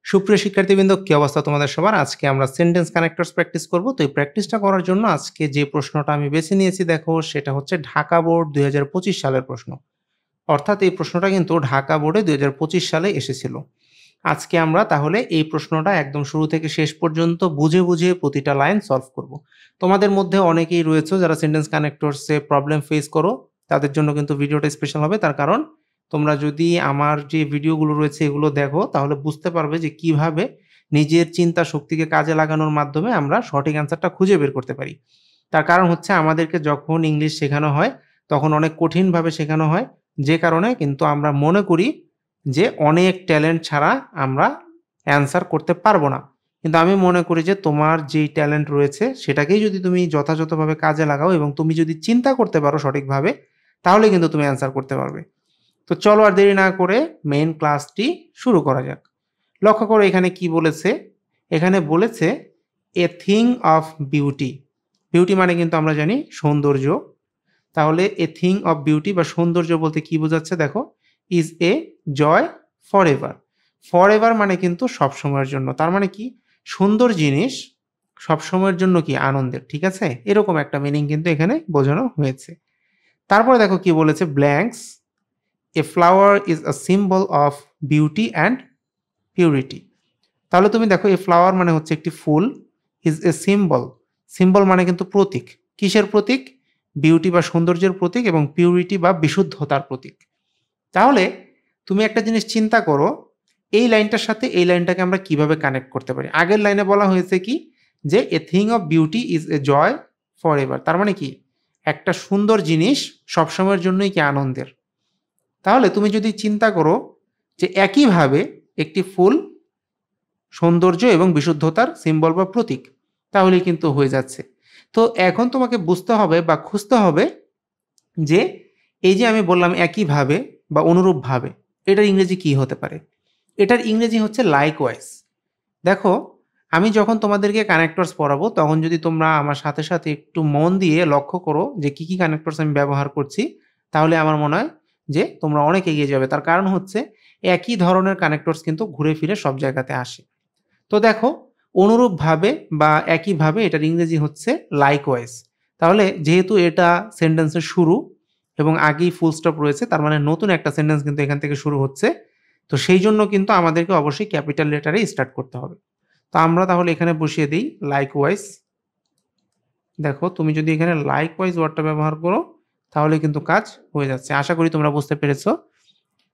সুপ্রিয় শিক্ষার্থীবৃন্দ, কি অবস্থা তোমাদের সবার? আজকে আমরা সেন্টেন্স কানেক্টরস প্র্যাকটিস করব। তো এই প্র্যাকটিসটা করার জন্য আজকে যে প্রশ্নটা আমি বেছে নিয়েছি দেখো, সেটা হচ্ছে ঢাকা বোর্ড ২০২৫ সালের প্রশ্ন। অর্থাৎ এই প্রশ্নটা কিন্তু ঢাকা বোর্ডে ২০২৫ সালে এসেছিল। আজকে আমরা তাহলে এই প্রশ্নটা একদম শুরু থেকে শেষ পর্যন্ত বুঝে বুঝে প্রতিটা লাইন সলভ করব। তোমাদের মধ্যে অনেকেই রয়েছে যারা সেন্টেন্স কানেক্টরসে প্রবলেম ফেস করো, তাদের জন্য কিন্তু ভিডিওটা স্পেশাল হবে। তার কারণ তোমরা যদি আমার যে ভিডিওগুলো রয়েছে এগুলো দেখো, তাহলে বুঝতে পারবে যে কিভাবে নিজের চিন্তা শক্তিকে কাজে লাগানোর মাধ্যমে আমরা সঠিক অ্যান্সারটা খুঁজে বের করতে পারি। তার কারণ হচ্ছে আমাদেরকে যখন ইংলিশ শেখানো হয় তখন অনেক কঠিনভাবে শেখানো হয়, যে কারণে কিন্তু আমরা মনে করি যে অনেক ট্যালেন্ট ছাড়া আমরা অ্যান্সার করতে পারবো না। কিন্তু আমি মনে করি যে তোমার যেই ট্যালেন্ট রয়েছে সেটাকেই যদি তুমি যথাযথভাবে কাজে লাগাও এবং তুমি যদি চিন্তা করতে পারো সঠিকভাবে, তাহলে কিন্তু তুমি অ্যান্সার করতে পারবে। তো চলো আর দেরি না করে মেইন ক্লাসটি শুরু করা যাক। লক্ষ্য করো এখানে কি বলেছে। এখানে বলেছে এ থিং অফ বিউটি। বিউটি মানে কিন্তু আমরা জানি সৌন্দর্য। তাহলে এ থিং অফ বিউটি বা সৌন্দর্য বলতে কি বোঝাচ্ছে দেখো, is a joy for ever. For ever মানে কিন্তু সবসময়ের জন্য। তার মানে কি, সুন্দর জিনিস সবসময়ের জন্য কি আনন্দের, ঠিক আছে? এরকম একটা মিনিং কিন্তু এখানে বোঝানো হয়েছে। তারপরে দেখো কি বলেছে, blanks a flower is a symbol of beauty and purity. তাহলে তুমি দেখো এ ফ্লাওয়ার মানে হচ্ছে একটি ফুল, ইজ এ সিম্বল। সিম্বল মানে কিন্তু প্রতীক। কিসের প্রতীক? বিউটি বা সৌন্দর্যের প্রতীক এবং পিউরিটি বা বিশুদ্ধতার প্রতীক। তাহলে তুমি একটা জিনিস চিন্তা করো, এই লাইনটার সাথে এই লাইনটাকে আমরা কিভাবে কানেক্ট করতে পারি। আগের লাইনে বলা হয়েছে কি, যে a thing of beauty is a joy for ever. তার মানে কি, একটা সুন্দর জিনিস সবসময়ের জন্যই কি আনন্দের। তাহলে তুমি যদি চিন্তা করো যে একইভাবে একটি ফুল সৌন্দর্য এবং বিশুদ্ধতার সিম্বল বা প্রতীক, তাহলেই কিন্তু হয়ে যাচ্ছে। তো এখন তোমাকে বুঝতে হবে বা খুঁজতে হবে যে এই যে আমি বললাম একইভাবে বা অনুরূপভাবে, এটার ইংরেজি কি হতে পারে। এটার ইংরেজি হচ্ছে লাইকওয়াইজ। দেখো, আমি যখন তোমাদেরকে কানেক্টরস পড়াবো তখন যদি তোমরা আমার সাথে সাথে একটু মন দিয়ে লক্ষ্য করো যে কি কি কানেক্টরস আমি ব্যবহার করছি, তাহলে আমার মনে হয় যে তোমরা অনেক এগিয়ে যাবে। তার কারণ হচ্ছে একই ধরনের কানেক্টরস কিন্তু ঘুরে ফিরে সব জায়গাতে আসে। তো দেখো, অনুরূপভাবে বা একইভাবে এটার ইংরেজি হচ্ছে লাইকওয়াইজ। তাহলে যেহেতু এটা সেন্টেন্সের শুরু এবং আগেই ফুল স্টপ রয়েছে, তার মানে নতুন একটা সেন্টেন্স কিন্তু এখান থেকে শুরু হচ্ছে। তো সেই জন্য কিন্তু আমাদেরকে অবশ্যই ক্যাপিটাল লেটারে স্টার্ট করতে হবে। তো আমরা তাহলে এখানে বসিয়ে দিই লাইকওয়াইজ। দেখো, তুমি যদি এখানে লাইকওয়াইজ ওয়ার্ডটা ব্যবহার করো তাহলে কিন্তু কাজ হয়ে যাচ্ছে। আশা করি তোমরা বুঝতে পেরেছো।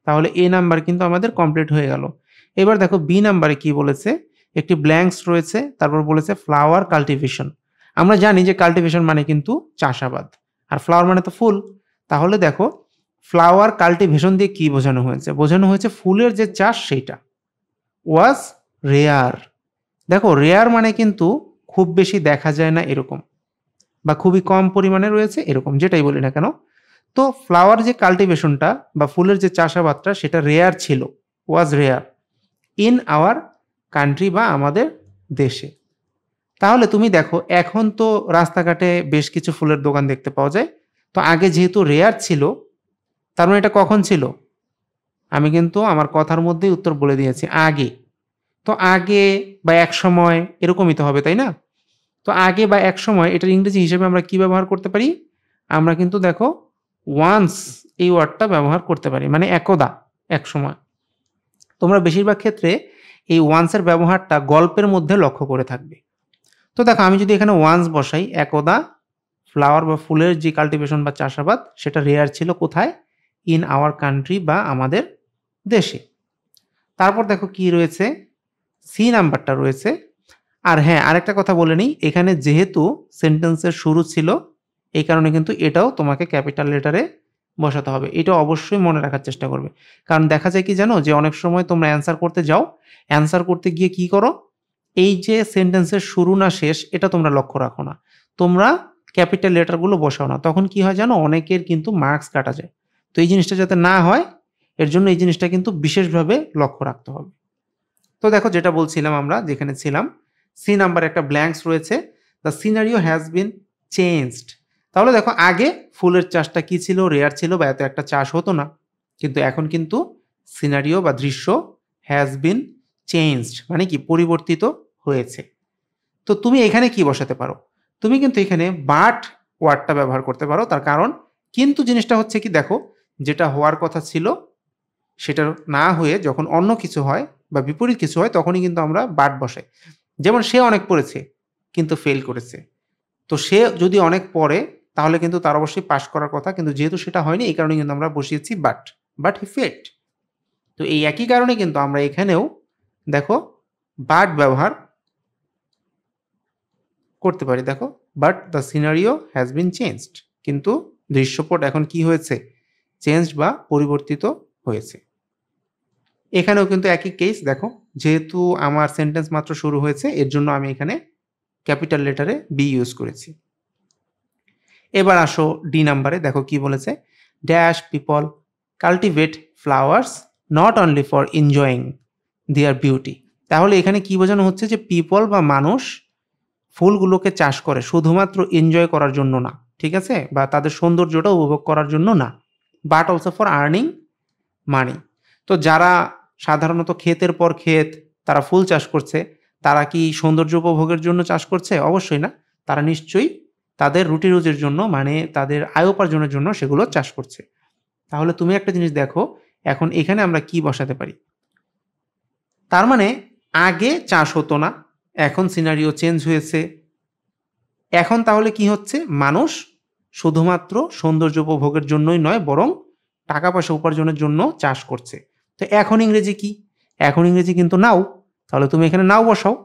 তাহলে এ নাম্বার কিন্তু আমাদের কমপ্লিট হয়ে গেল। এবার দেখো বি নাম্বারে কি বলেছে, একটি ব্ল্যাঙ্কস রয়েছে, তারপর বলেছে ফ্লাওয়ার কাল্টিভেশন। আমরা জানি যে কাল্টিভেশন মানে কিন্তু চাষাবাদ, আর ফ্লাওয়ার মানে তো ফুল। তাহলে দেখো, ফ্লাওয়ার কাল্টিভেশন দিয়ে কি বোঝানো হয়েছে? বোঝানো হয়েছে ফুলের যে চাষ সেইটা। ওয়াজ রেয়ার। দেখো, রেয়ার মানে কিন্তু খুব বেশি দেখা যায় না এরকম, বা খুবই কম পরিমাণে রয়েছে এরকম, যেটাই বলি না কেন। তো ফ্লাওয়ার যে কাল্টিভেশনটা বা ফুলের যে চাষাবাদটা সেটা রেয়ার ছিল, ওয়াজ রেয়ার ইন আওয়ার কান্ট্রি বা আমাদের দেশে। তাহলে তুমি দেখো, এখন তো রাস্তাঘাটে বেশ কিছু ফুলের দোকান দেখতে পাওয়া যায়। তো আগে যেহেতু রেয়ার ছিল, তার মানে এটা কখন ছিল? আমি কিন্তু আমার কথার মধ্যেই উত্তর বলে দিয়েছি, আগে। তো আগে বা এক সময় এরকমই তো হবে, তাই না? তো আগে বা এক সময় এটার ইংরেজি হিসেবে আমরা কি ব্যবহার করতে পারি? আমরা কিন্তু দেখো ওয়ান্স এই ওয়ার্ডটা ব্যবহার করতে পারি, মানে একদা, এক সময়। তোমরা বেশিরভাগ ক্ষেত্রে এই ওয়ান্সের ব্যবহারটা গল্পের মধ্যে লক্ষ্য করে থাকবে। তো দেখো, আমি যদি এখানে ওয়ান্স বসাই, একদা ফ্লাওয়ার বা ফুলের যে কাল্টিভেশন বা চাষাবাদ সেটা রেয়ার ছিল কোথায়? ইন আওয়ার কান্ট্রি বা আমাদের দেশে। তারপর দেখো কি রয়েছে, সি নাম্বারটা রয়েছে। আর হ্যাঁ, আরেকটা কথা বলে নিই, এখানে যেহেতু সেন্টেন্সের শুরু ছিল, এই কারণে কিন্তু এটাও তোমাকে ক্যাপিটাল লেটারে বসাতে হবে। এটা অবশ্যই মনে রাখার চেষ্টা করবে। কারণ দেখা যায় কি জানো, যে অনেক সময় তোমরা অ্যান্সার করতে যাও, অ্যান্সার করতে গিয়ে কি করো, এই যে সেন্টেন্সের শুরু না শেষ এটা তোমরা লক্ষ্য রাখো না, তোমরা ক্যাপিটাল লেটারগুলো বসাও না। তখন কি হয় জানো, অনেকের কিন্তু মার্কস কাটা যায়। তো এই জিনিসটা যাতে না হয়, এর জন্য এই জিনিসটা কিন্তু বিশেষভাবে লক্ষ্য রাখতে হবে। তো দেখো, যেটা বলছিলাম আমরা যেখানে ছিলাম, সি নাম্বার একটা ব্ল্যাঙ্কস রয়েছে। The scenario has been changed. তাহলে দেখো, আগে ফুলের চাষটা কি ছিল? রেয়ার ছিল বা এত একটা চাষ হতো না। কিন্তু এখন কিন্তু সিনারিও বা দৃশ্য হ্যাজ বিন চেঞ্জড মানে কি পরিবর্তিত হয়েছে। তো তুমি এখানে কি বসাতে পারো? তুমি কিন্তু এখানে বাট ওয়ার্ডটা ব্যবহার করতে পারো। তার কারণ কিন্তু জিনিসটা হচ্ছে কি দেখো, যেটা হওয়ার কথা ছিল সেটা না হয়ে যখন অন্য কিছু হয় বা বিপরীত কিছু হয় তখনই কিন্তু আমরা বাট বসাই। যেমন সে অনেক পড়েছে কিন্তু ফেল করেছে। তো সে যদি অনেক পড়ে তাহলে কিন্তু তার অবশ্যই পাস করার কথা। কিন্তু যেহেতু সেটা হয়নি এই কারণে কিন্তু আমরা বসিয়েছি বাট। But he failed. তো এই একই কারণে কিন্তু আমরা এখানেও দেখো বাট ব্যবহার করতে পারি। দেখো, but the scenario has been changed. কিন্তু দৃশ্যপট এখন কি হয়েছে? চেঞ্জড বা পরিবর্তিত হয়েছে। এখানেও কিন্তু একই কেস দেখো, যেহেতু আমার সেন্টেন্স মাত্র শুরু হয়েছে এর জন্য আমি এখানে ক্যাপিটাল লেটারে বি ইউজ করেছি। এবার আসো ডি নাম্বারে, দেখো কি বলেছে, dash people cultivate flowers not only for enjoying their beauty. তাহলে এখানে কি বোঝানো হচ্ছে যে পিপল বা মানুষ ফুলগুলোকে চাষ করে শুধুমাত্র এনজয় করার জন্য না, ঠিক আছে, বা তাদের সৌন্দর্যটা উপভোগ করার জন্য না, but also for earning money. তো যারা সাধারণত ক্ষেতের পর ক্ষেত তারা ফুল চাষ করছে, তারা কি সৌন্দর্য উপভোগের জন্য চাষ করছে? অবশ্যই না। তারা নিশ্চয়ই তাদের রুটি রুজির জন্য মানে তাদের আয় উপার্জনের জন্য সেগুলো চাষ করছে। তাহলে তুমি একটা জিনিস দেখো, এখন এখানে আমরা কি বসাতে পারি? তার মানে আগে চাষ হতো না, এখন সিনারিও চেঞ্জ হয়েছে। এখন তাহলে কি হচ্ছে? মানুষ শুধুমাত্র সৌন্দর্য উপভোগের জন্যই নয় বরং টাকা পয়সা উপার্জনের জন্য চাষ করছে। তো এখন ইংরেজি কি? এখন ইংরেজি কিন্তু নাও। তাহলে তুমি এখানে নাও বসাও,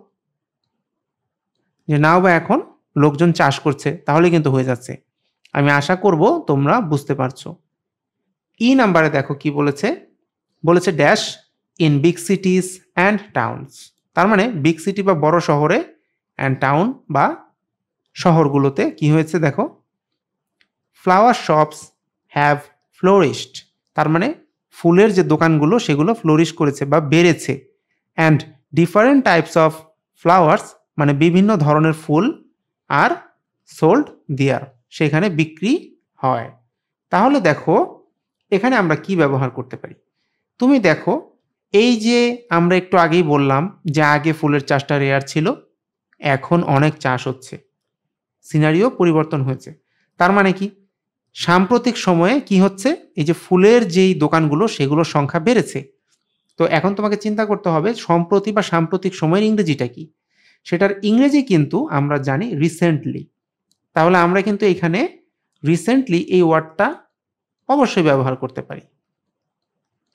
যে নাও বা এখন লোকজন চাষ করছে, তাহলে কিন্তু হয়ে যাচ্ছে। আমি আশা করব তোমরা বুঝতে পারছো। ই নাম্বারে দেখো কি বলেছে, বলেছে dash in big সিটিজ and towns. তার মানে বিগ সিটি বা বড় শহরে অ্যান্ড টাউন বা শহরগুলোতে কি হয়েছে দেখো, ফ্লাওয়ার শপস হ্যাভ ফ্লোরিশড। তার মানে ফুলের যে দোকানগুলো সেগুলো ফ্লোরিশ করেছে বা বেড়েছে। And different types of flowers মানে বিভিন্ন ধরনের ফুল আর সোল্ড দেয়ার, সেখানে বিক্রি হয়। তাহলে দেখো এখানে আমরা কি ব্যবহার করতে পারি? তুমি দেখো, এই যে আমরা একটু আগেই বললাম যে আগে ফুলের চাষটা রেয়ার ছিল, এখন অনেক চাষ হচ্ছে, সিনারিও পরিবর্তন হয়েছে। তার মানে কি সাম্প্রতিক সময়ে কি হচ্ছে? এই যে ফুলের যেই দোকানগুলো সেগুলোর সংখ্যা বেড়েছে। তো এখন তোমাকে চিন্তা করতে হবে সম্প্রতি বা সাম্প্রতিক সময়ের ইংরেজিটা কি? সেটার ইংরেজি কিন্তু আমরা জানি রিসেন্টলি। তাহলে আমরা কিন্তু এখানে রিসেন্টলি এই ওয়ার্ডটা অবশ্যই ব্যবহার করতে পারি।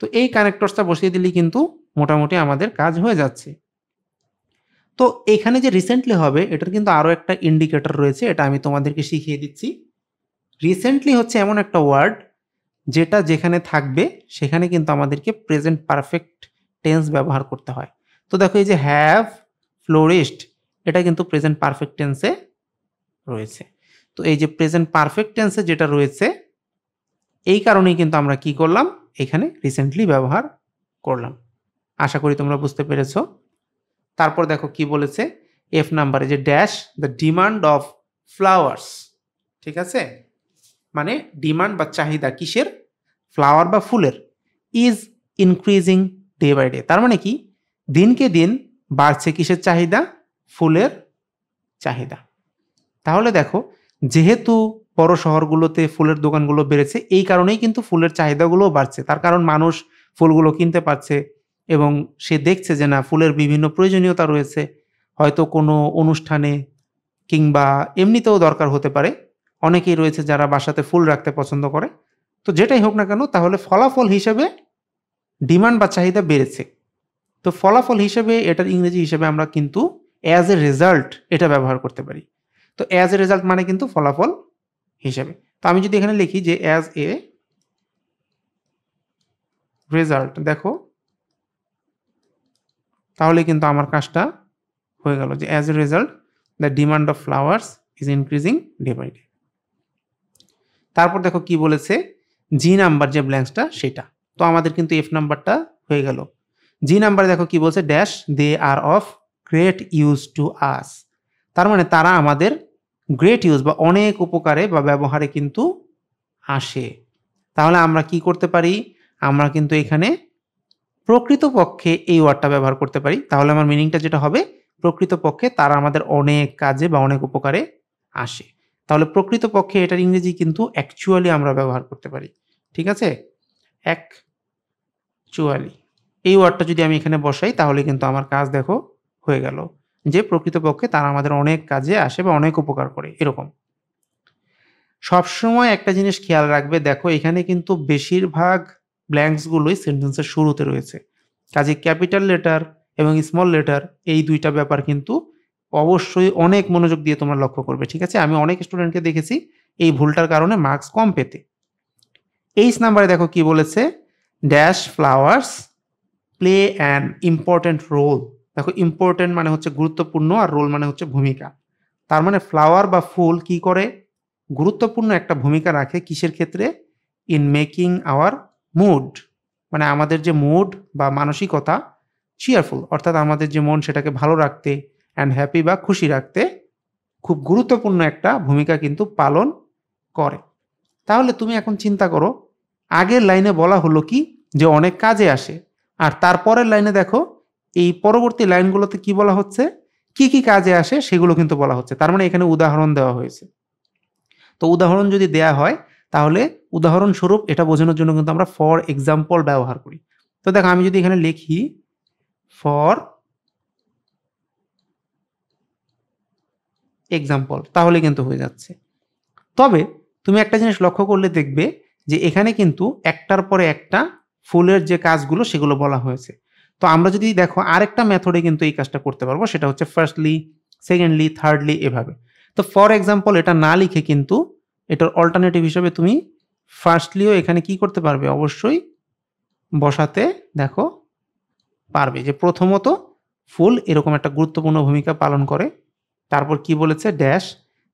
তো এই কানেক্টরসটা বসিয়ে দিলেই কিন্তু মোটামুটি আমাদের কাজ হয়ে যাচ্ছে। তো এখানে যে রিসেন্টলি হবে এটার কিন্তু আরও একটা ইন্ডিকেটর রয়েছে, এটা আমি তোমাদেরকে শিখিয়ে দিচ্ছি। রিসেন্টলি হচ্ছে এমন একটা ওয়ার্ড যেটা যেখানে থাকবে সেখানে কিন্তু আমাদেরকে প্রেজেন্ট পারফেক্ট টেন্স ব্যবহার করতে হয়। তো দেখো এই যে হ্যাভ ফ্লোরিশড, এটা কিন্তু প্রেজেন্ট পারফেক্ট টেন্সে রয়েছে। তো এই যে প্রেজেন্ট পারফেক্ট টেন্সে যেটা রয়েছে এই কারণেই কিন্তু আমরা কি করলাম, এখানে রিসেন্টলি ব্যবহার করলাম। আশা করি তোমরা বুঝতে পেরেছো। তারপর দেখো কি বলেছে এফ নাম্বারে, যে dash the demand of flowers. ঠিক আছে, মানে ডিমান্ড বা চাহিদা কিসের? ফ্লাওয়ার বা ফুলের। Is increasing day by day. তার মানে কি দিনকে দিন বাড়ছে কিসের চাহিদা? ফুলের চাহিদা। তাহলে দেখো যেহেতু বড় শহরগুলোতে ফুলের দোকানগুলো বেড়েছে এই কারণেই কিন্তু ফুলের চাহিদাগুলোও বাড়ছে। তার কারণ মানুষ ফুলগুলো কিনতে পারছে এবং সে দেখছে যে না ফুলের বিভিন্ন প্রয়োজনীয়তা রয়েছে, হয়তো কোনো অনুষ্ঠানে কিংবা এমনিতেও দরকার হতে পারে। অনেকেই রয়েছে যারা বাসাতে ফুল রাখতে পছন্দ করে। তো যেটাই হোক না কেন তাহলে ফলাফল হিসেবে ডিমান্ড বা চাহিদা বেড়েছে। তো ফলাফল হিসেবে এটার ইংরেজি হিসেবে আমরা কিন্তু অ্যাজ এ রেজাল্ট এটা ব্যবহার করতে পারি। তো অ্যাজ এ রেজাল্ট মানে কিন্তু ফলাফল হিসেবে। তো আমি যদি এখানে লিখি যে অ্যাজ এ রেজাল্ট, দেখো তাহলে কিন্তু আমার কাজটা হয়ে গেল, যে as a result the demand of flowers is increasing day by day. তারপর দেখো কি বলেছে, জি নাম্বার যে ব্ল্যাঙ্কসটা সেটা। তো আমাদের কিন্তু এফ নাম্বারটা হয়ে গেল। জি নাম্বারে দেখো কি বলছে, dash they are of great use to us. তার মানে তারা আমাদের গ্রেট ইউজ বা অনেক উপকারে বা ব্যবহারে কিন্তু আসে। তাহলে আমরা কি করতে পারি? আমরা কিন্তু এখানে প্রকৃতপক্ষে এই ওয়ার্ডটা ব্যবহার করতে পারি, তাহলে আমার মিনিংটা যেটা হবে, প্রকৃতপক্ষে তারা আমাদের অনেক কাজে বা অনেক উপকারে আসে। তাহলে প্রকৃতপক্ষে এটার ইংরেজি কিন্তু অ্যাকচুয়ালি আমরা ব্যবহার করতে পারি। ঠিক আছে? অ্যাকচুয়ালি। এই ওয়ার্ডটা যদি আমি এখানে বসাই তাহলে কিন্তু আমার কাজ দেখো হয়ে গেল। যে প্রকৃতপক্ষে তারা আমাদের অনেক কাজে আসে বা অনেক উপকার করে, এরকম। সবসময় একটা জিনিস খেয়াল রাখবে, দেখো এখানে কিন্তু বেশিরভাগ ব্ল্যাঙ্কস গুলোই সেন্টেন্সের শুরুতে রয়েছে। কাজেই ক্যাপিটাল লেটার এবং স্মল লেটার এই ২ টা ব্যাপার কিন্তু অবশ্যই অনেক মনোযোগ দিয়ে তোমরা লক্ষ্য করবে। ঠিক আছে? আমি অনেক স্টুডেন্টকে দেখেছি এই ভুলটার কারণে মার্কস কম পেতে। ২৮ নাম্বারে দেখো কি বলেছে? Dash flowers play an important role. দেখো ইম্পোর্টেন্ট মানে হচ্ছে গুরুত্বপূর্ণ আর রোল মানে হচ্ছে ভূমিকা। তার মানে ফ্লাওয়ার বা ফুল কি করে? গুরুত্বপূর্ণ একটা ভূমিকা রাখে কিসের ক্ষেত্রে? ইন মেকিং আওয়ার মুড, মানে আমাদের যে মুড বা মানসিকতা চিয়ারফুল, অর্থাৎ আমাদের যে মন সেটাকে ভালো রাখতে অ্যান্ড হ্যাপি বা খুশি রাখতে খুব গুরুত্বপূর্ণ একটা ভূমিকা কিন্তু পালন করে। তাহলে তুমি এখন চিন্তা করো, আগের লাইনে বলা হলো কি যে অনেক কাজে আসে, আর তারপরের লাইনে দেখো এই পরবর্তী লাইনগুলোতে কি বলা হচ্ছে? কি কি কাজে আসে সেগুলো কিন্তু বলা হচ্ছে। তার মানে এখানে উদাহরণ দেওয়া হয়েছে। তো উদাহরণ যদি দেয়া হয় তাহলে উদাহরণস্বরূপ এটা বোঝানোর জন্য কিন্তু আমরা ফর এক্সাম্পল ব্যবহার করি। তো দেখো আমি যদি এখানে লিখি ফর এক্সাম্পল তাহলে কিন্তু হয়ে যাচ্ছে। তবে তুমি একটা জিনিস লক্ষ্য করলে দেখবে যে এখানে কিন্তু একটার পরে একটা ফুলের যে কাজগুলো সেগুলো বলা হয়েছে। তো আমরা যদি দেখো আরেকটা মেথডে কিন্তু এই কাজটা করতে পারবো, সেটা হচ্ছে ফার্স্টলি, সেকেন্ডলি, থার্ডলি এভাবে। তো ফর এক্সাম্পল এটা না লিখে কিন্তু এটার অল্টারনেটিভ হিসেবে তুমি ফার্স্টলিও এখানে কি করতে পারবে? অবশ্যই বসাতে দেখো পারবে যে প্রথমত ফুল এরকম একটা গুরুত্বপূর্ণ ভূমিকা পালন করে। তারপর কি বলেছে? Dash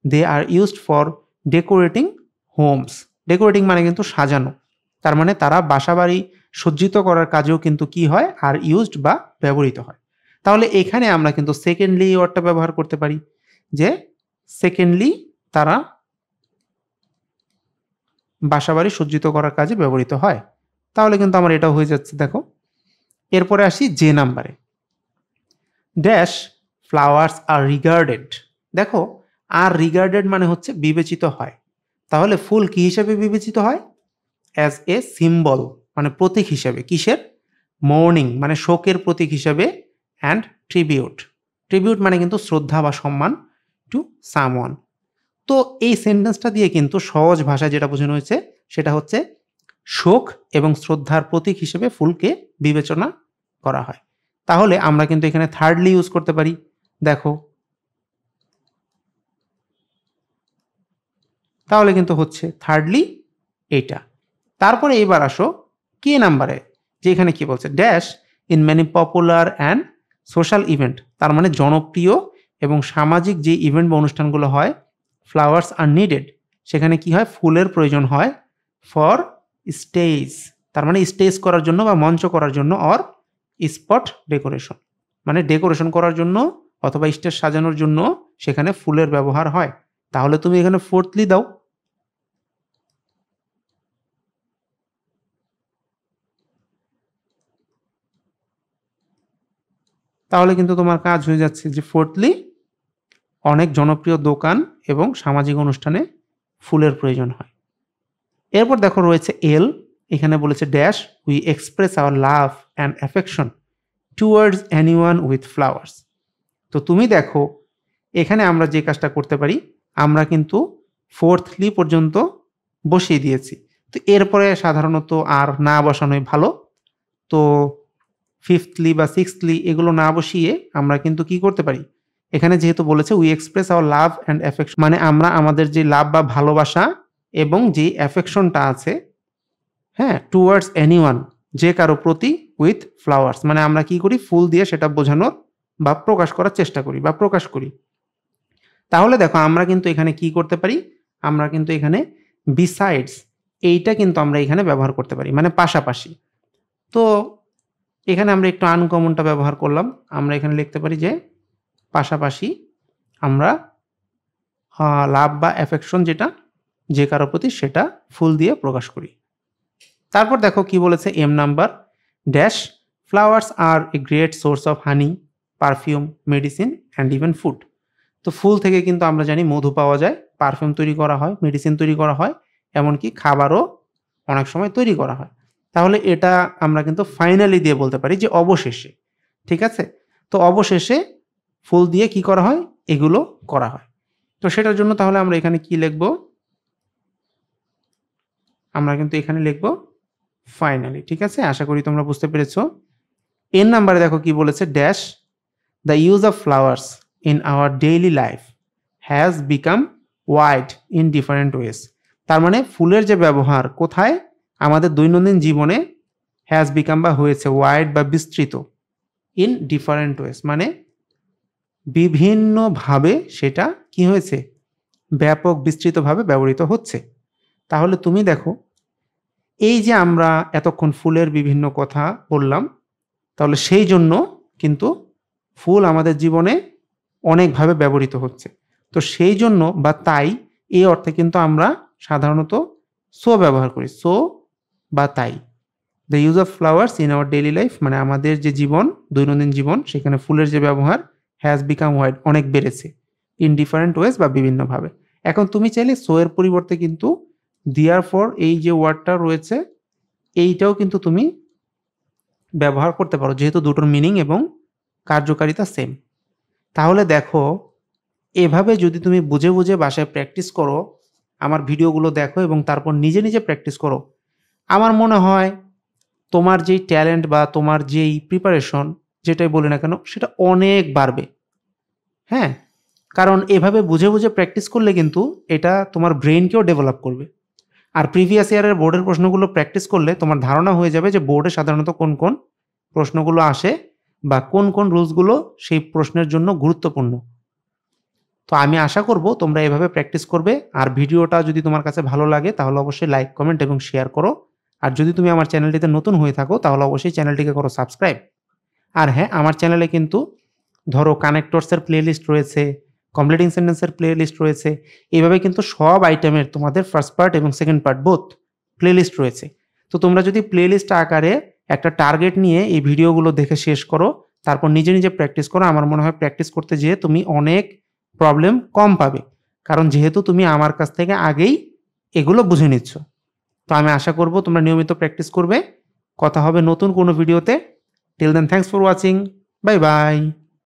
they are used for decorating homes. Decorating মানে কিন্তু সাজানো। তার মানে তারা বাসাবাড়ি সজ্জিত করার কাজেও কিন্তু কি হয়? আর ইউজড বা ব্যবহৃত হয়। তাহলে এখানে আমরা কিন্তু সেকেন্ডলি ওয়ার্ডটা ব্যবহার করতে পারি যে সেকেন্ডলি তারা বাসাবাড়ি সজ্জিত করার কাজে ব্যবহৃত হয়। তাহলে কিন্তু আমার এটাও হয়ে যাচ্ছে দেখো। এরপরে আসি যে নাম্বারে। ড্যাশ ফ্লাওয়ার্স আর রিগার্ডেড। দেখো আর রিগার্ডেড মানে হচ্ছে বিবেচিত হয়। তাহলে ফুল কি হিসেবে বিবেচিত হয়? অ্যাজ এ সিম্বল, মানে প্রতীক হিসেবে। কিসের? মর্নিং মানে শোকের প্রতীক হিসেবে, অ্যান্ড ট্রিবিউট। ট্রিবিউট মানে কিন্তু শ্রদ্ধা বা সম্মান টু সামওয়ান। তো এই সেন্টেন্সটা দিয়ে কিন্তু সহজ ভাষায় যেটা বোঝানো হয়েছে সেটা হচ্ছে শোক এবং শ্রদ্ধার প্রতীক হিসেবে ফুলকে বিবেচনা করা হয়। তাহলে আমরা কিন্তু এখানে থার্ডলি ইউজ করতে পারি। দেখো তাহলে কিন্তু হচ্ছে থার্ডলি এইটা। তারপরে এবার আসো কে নাম্বারে, যে এখানে কি বলছে? Dash in many popular and social event. তার মানে জনপ্রিয় এবং সামাজিক যে ইভেন্ট বা অনুষ্ঠানগুলো হয়, ফ্লাওয়ার্স আর নিডেড, সেখানে কি হয়? ফুলের প্রয়োজন হয় ফর স্টেজ। তার মানে স্টেজ করার জন্য বা মঞ্চ করার জন্য, অর স্পট ডেকোরেশন, মানে ডেকোরেশন করার জন্য অথবা স্টেজ সাজানোর জন্য সেখানে ফুলের ব্যবহার হয়। তাহলে তুমি এখানে ফোর্থলি দাও। তাহলে কিন্তু তোমার কাজ হয়ে যাচ্ছে যে ফোর্থলি অনেক জনপ্রিয় দোকান এবং সামাজিক অনুষ্ঠানে ফুলের প্রয়োজন হয়। এরপর দেখো রয়েছে এল। এখানে বলেছে dash we express our love and affection towards anyone with flowers. তো তুমি দেখো এখানে আমরা যে কাজটা করতে পারি, আমরা কিন্তু ফোর্থলি পর্যন্ত বসিয়ে দিয়েছি। তো এরপরে সাধারণত আর না বসানোই ভালো। তো ফিফথলি বা সিক্সথলি এগুলো না বসিয়ে আমরা কিন্তু কি করতে পারি? এখানে যেহেতু বলেছে we express our love and affection, মানে আমরা আমাদের যে লাভ বা ভালোবাসা এবং যে অ্যাফেকশনটা আছে, হ্যাঁ, টুয়ার্ডস এনিওয়ান যে কারো প্রতি, উইথ ফ্লাওয়ার্স মানে আমরা কি করি? ফুল দিয়ে সেটা বোঝানোর বা প্রকাশ করার চেষ্টা করি বা প্রকাশ করি। তাহলে দেখো আমরা কিন্তু এখানে কি করতে পারি? আমরা কিন্তু এখানে বিসাইডস এইটা কিন্তু আমরা এখানে ব্যবহার করতে পারি, মানে পাশাপাশি। তো এখানে আমরা একটু আনকমনটা ব্যবহার করলাম। আমরা এখানে লিখতে পারি যে পাশাপাশি আমরা লাভ বা অ্যাফেকশন যেটা যে কারো প্রতি সেটা ফুল দিয়ে প্রকাশ করি। তারপর দেখো কি বলেছে M number. Dash flowers are a great source of honey, perfume, medicine and even food. তো ফুল থেকে কিন্তু আমরা জানি মধু পাওয়া যায়, পারফিউম তৈরি করা হয়, মেডিসিন তৈরি করা হয়, এমনকি খাবারও অনেক সময় তৈরি করা হয়। তাহলে এটা আমরা কিন্তু ফাইনালি দিয়ে বলতে পারি যে অবশেষে। ঠিক আছে? তো অবশেষে ফুল দিয়ে কি করা হয়? এগুলো করা হয়। তো সেটার জন্য তাহলে আমরা এখানে কি লিখব? আমরা কিন্তু এখানে লিখব ফাইনালি। ঠিক আছে? আশা করি তোমরা বুঝতে পেরেছ। এর নাম্বারে দেখো কি বলেছে? Dash the use of flowers in our daily life has become wide in different ways. তার মানে ফুলের যে ব্যবহার কোথায়? আমাদের দৈনন্দিন জীবনে হ্যাজ বিকাম বা হয়েছে ওয়াইড বা বিস্তৃত ইন ডিফারেন্ট ওয়েজ, মানে বিভিন্নভাবে সেটা কি হয়েছে? ব্যাপক বিস্তৃতভাবে ব্যবহৃত হচ্ছে। তাহলে তুমি দেখো, এই যে আমরা এতক্ষণ ফুলের বিভিন্ন কথা বললাম, তাহলে সেই জন্য কিন্তু ফুল আমাদের জীবনে অনেকভাবে ব্যবহৃত হচ্ছে। তো সেই জন্য বা তাই এই অর্থে কিন্তু আমরা সাধারণত সো ব্যবহার করি। সো বা তাই। The use of flowers in our daily life মানে আমাদের যে জীবন, দৈনন্দিন জীবন, সেখানে ফুলের যে ব্যবহার হ্যাজ বিকাম ওয়াইড অনেক বেড়েছে। ইন ডিফারেন্ট ওয়েজ বা বিভিন্নভাবে। এখন তুমি চাইলে সো এর পরিবর্তে কিন্তু দেয়ারফর এই যে ওয়ার্ডটা রয়েছে এইটাও কিন্তু তুমি ব্যবহার করতে পারো, যেহেতু দুটোর মিনিং এবং কার্যকারিতা সেম। তাহলে দেখো, এভাবে যদি তুমি বুঝে বুঝে বাসায় প্র্যাকটিস করো, আমার ভিডিওগুলো দেখো এবং তারপর নিজে নিজে প্র্যাকটিস করো, আমার মনে হয় তোমার যেই ট্যালেন্ট বা তোমার যেই প্রিপারেশন যেটাই বলি না কেন সেটা অনেক বাড়বে। হ্যাঁ, কারণ এভাবে বুঝে বুঝে প্র্যাকটিস করলে কিন্তু এটা তোমার ব্রেইনকেও ডেভেলপ করবে। আর প্রিভিয়াস ইয়ারের বোর্ডের প্রশ্নগুলো প্র্যাকটিস করলে তোমার ধারণা হয়ে যাবে যে বোর্ডে সাধারণত কোন কোন প্রশ্নগুলো আসে বা কোন কোন রুলসগুলো সেই প্রশ্নের জন্য গুরুত্বপূর্ণ। তো আমি আশা করব তোমরা এভাবে প্র্যাকটিস করবে। আর ভিডিওটা যদি তোমার কাছে ভালো লাগে তাহলে অবশ্যই লাইক, কমেন্ট এবং শেয়ার করো। আর যদি তুমি আমার চ্যানেলটিতে নতুন হয়ে থাকো তাহলে অবশ্যই চ্যানেলটিকে করো সাবস্ক্রাইব। আর হ্যাঁ, আমার চ্যানেলে কিন্তু ধরো কানেক্টরসের প্লেলিস্ট রয়েছে, কমপ্লিটিং সেন্টেন্সের প্লেলিস্ট রয়েছে। এইভাবে কিন্তু সব আইটেমের তোমাদের ফার্স্ট পার্ট এবং সেকেন্ড পার্ট বোথ প্লেলিস্ট রয়েছে। তো তোমরা যদি প্লেলিস্ট আকারে একটা টার্গেট নিয়ে এই ভিডিওগুলো দেখে শেষ করো, তারপর নিজে নিজে প্র্যাকটিস করো, আমার মনে হয় প্র্যাকটিস করতে যেয়ে তুমি অনেক প্রবলেম কম পাবে। কারণ যেহেতু তুমি আমার কাছ থেকে আগেই এগুলো বুঝে নিচ্ছ। তো আমি আশা করব তোমরা নিয়মিত প্র্যাকটিস করবে। কথা হবে নতুন কোনো ভিডিওতে। Till then, thanks for watching. Bye by.